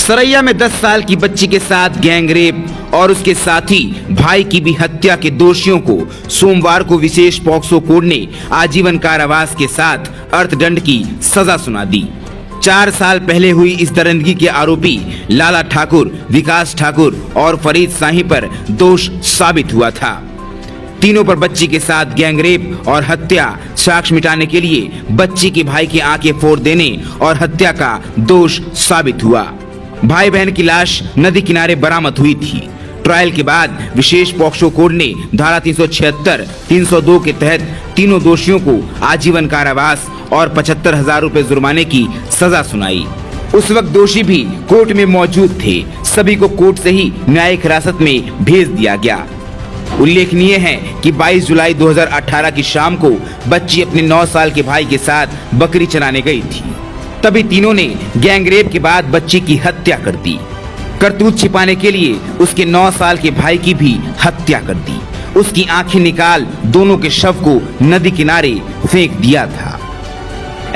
सरैया में 10 साल की बच्ची के साथ गैंगरेप और उसके साथी भाई की भी हत्या के दोषियों को सोमवार को विशेष पॉक्सो कोर्ट ने आजीवन कारावास के साथ अर्थदंड की सजा सुना दी। 4 साल पहले हुई इस दरिंदगी के आरोपी लाला ठाकुर, विकास ठाकुर और फरीद शाही पर दोष साबित हुआ था। तीनों पर बच्ची के साथ गैंगरेप और हत्या, साक्ष्य मिटाने के लिए बच्ची के भाई की आंखें फोड़ देने और हत्या का दोष साबित हुआ। भाई बहन की लाश नदी किनारे बरामद हुई थी। ट्रायल के बाद विशेष पॉक्सो कोर्ट ने धारा 376, 302 के तहत तीनों दोषियों को आजीवन कारावास और 75,000 रुपए जुर्माने की सजा सुनाई। उस वक्त दोषी भी कोर्ट में मौजूद थे। सभी को कोर्ट से ही न्यायिक हिरासत में भेज दिया गया। उल्लेखनीय है कि 22 जुलाई 2018 की शाम को बच्ची अपने 9 साल के भाई के साथ बकरी चराने गई थी। तभी तीनों ने गैंगरेप के बाद बच्ची की हत्या कर दी। करतूत छिपाने के लिए उसके 9 साल के भाई की भी हत्या कर दी। उसकी आंखें निकाल दोनों के शव को नदी किनारे फेंक दिया था।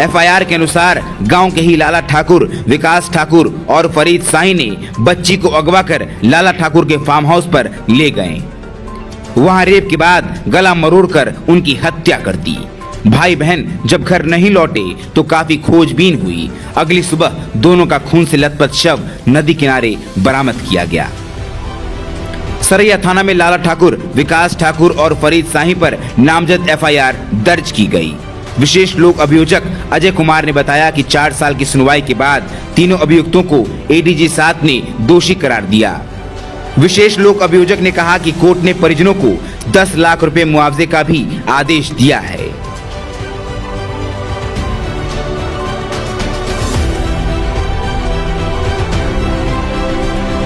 एफआईआर के अनुसार गांव के ही लाला ठाकुर, विकास ठाकुर और फरीद शाही ने बच्ची को अगवा कर लाला ठाकुर के फार्म हाउस पर ले गए। वहां रेप के बाद गला मरोड़कर उनकी हत्या कर दी। भाई बहन जब घर नहीं लौटे तो काफी खोजबीन हुई। अगली सुबह दोनों का खून से लथपथ शव नदी किनारे बरामद किया गया। सरैया थाना में लाला ठाकुर, विकास ठाकुर और फरीद शाही पर नामजद एफआईआर दर्ज की गई। विशेष लोक अभियोजक अजय कुमार ने बताया कि 4 साल की सुनवाई के बाद तीनों अभियुक्तों को एडीजे 7 ने दोषी करार दिया। विशेष लोक अभियोजक ने कहा कि कोर्ट ने परिजनों को 10 लाख रुपए मुआवजे का भी आदेश दिया है।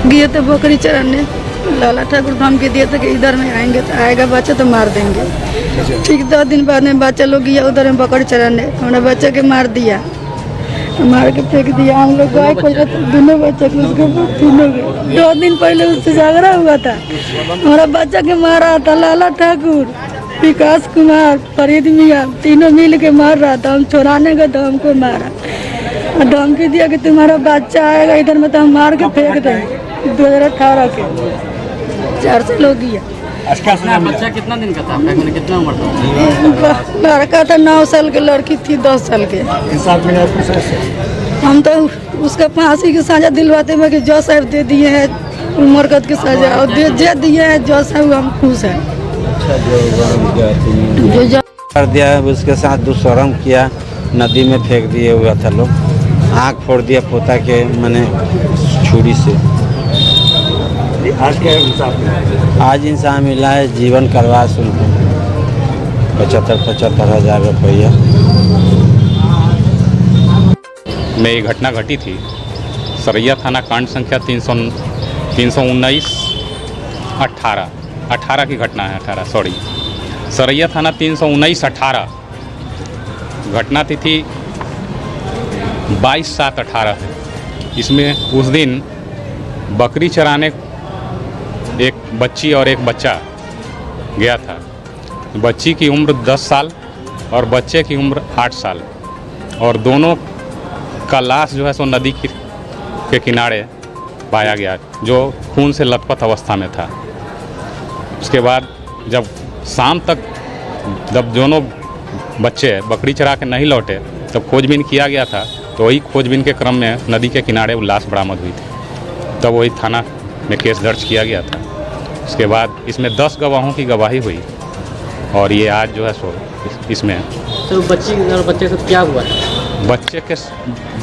गए थे बकरी चराने, लाला ठाकुर धमकी दिए थे कि इधर में आएंगे तो आएगा बच्चा तो मार देंगे। ठीक 2 दिन बाद में बच्चा लोग गया उधर में बकरी चराने, हमारा बच्चा के मार दिया, मार के फेंक दिया। हम लोग गाय को दोनों बच्चा को उसके तीनों के 2 दिन पहले उससे झगड़ा हुआ था। हमारा बच्चा के मारा था लाला ठाकुर, विकास कुमार, फरीद मियाँ, तीनों मिल के मार रहा था। हम छोड़ाने गए तो हमको मारा, धमकी दिया कि तुम्हारा बच्चा आएगा इधर में तो हम मार के फेंक देंगे। 2018 के 4 साल हो गया। बच्चा कितना दिन का था? कितना उम्र था? लड़का था 9 साल के, लड़की थी 10 साल के। हम तो उसका फांसी की सजा दिलवाते हैं कि जज साहब दे दिए हैं उम्र कैद की सजा और दे दिए हैं जज साहब, हम खुश हैं। जो कर दिया है उसके साथ दुष्कर्म किया, नदी में फेंक दिए हुआ था लोग। आँख फोड़ दिया पोता के मैंने छुरी से। आज क्या इंसाफ मिला? आज इंसाफ मिला है जीवन कारावास उनको 75,000 रुपया। में ये घटना घटी थी। सरैया थाना कांड संख्या 319 18 की घटना है। 18 सॉरी, सरैया थाना 319/18। घटना तिथि 22/7/18 है। इसमें उस दिन बकरी चराने एक बच्ची और एक बच्चा गया था। बच्ची की उम्र 10 साल और बच्चे की उम्र 8 साल और दोनों का लाश जो है सो नदी के किनारे पाया गया, जो खून से लथपथ अवस्था में था। उसके बाद जब शाम तक जब दोनों बच्चे बकरी चरा के नहीं लौटे तब खोजबीन किया गया था। तो वही खोजबीन के क्रम में नदी के किनारे वो लाश बरामद हुई थी। तब वही थाना में केस दर्ज किया गया था। उसके बाद इसमें 10 गवाहों की गवाही हुई और ये आज जो है सो इसमें तो बच्चे से क्या हुआ?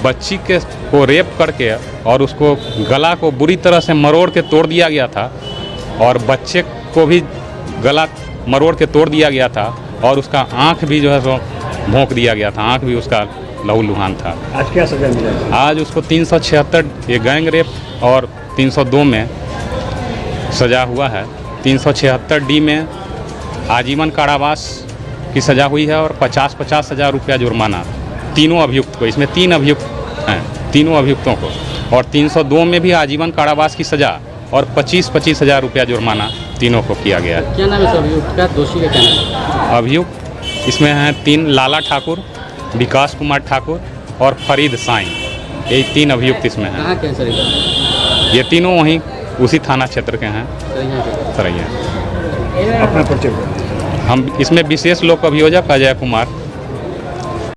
बच्ची के को रेप करके और उसको गला को बुरी तरह से मरोड़ के तोड़ दिया गया था और बच्चे को भी गला मरोड़ के तोड़ दिया गया था और उसका आँख भी जो है सो भोंक दिया गया था। आँख भी उसका लहूलुहान था। आज क्या सजा मिला? आज उसको 376 ये गैंग रेप और 302 में सजा हुआ है। 376D में आजीवन कारावास की सजा हुई है और 50,000 रुपया जुर्माना तीनों अभियुक्त को। इसमें 3 अभियुक्त हैं, तीनों अभियुक्तों को। और 302 में भी आजीवन कारावास की सजा और 25,000 रुपया जुर्माना तीनों को किया गया है। क्या नाम है अभियुक्त का? दोषी का क्या नाम है? अभियुक्त इसमें हैं 3 लाला ठाकुर, विकास कुमार ठाकुर और फरीद शाही। यही 3 अभियुक्त इसमें हैं। कहाँ के हैं सर इधर? ये तीनों वहीं उसी थाना क्षेत्र के हैं, सर यहाँ के। सरैया। अपना परिचय बताइए। हम इसमें विशेष लोक अभियोजक अजय कुमार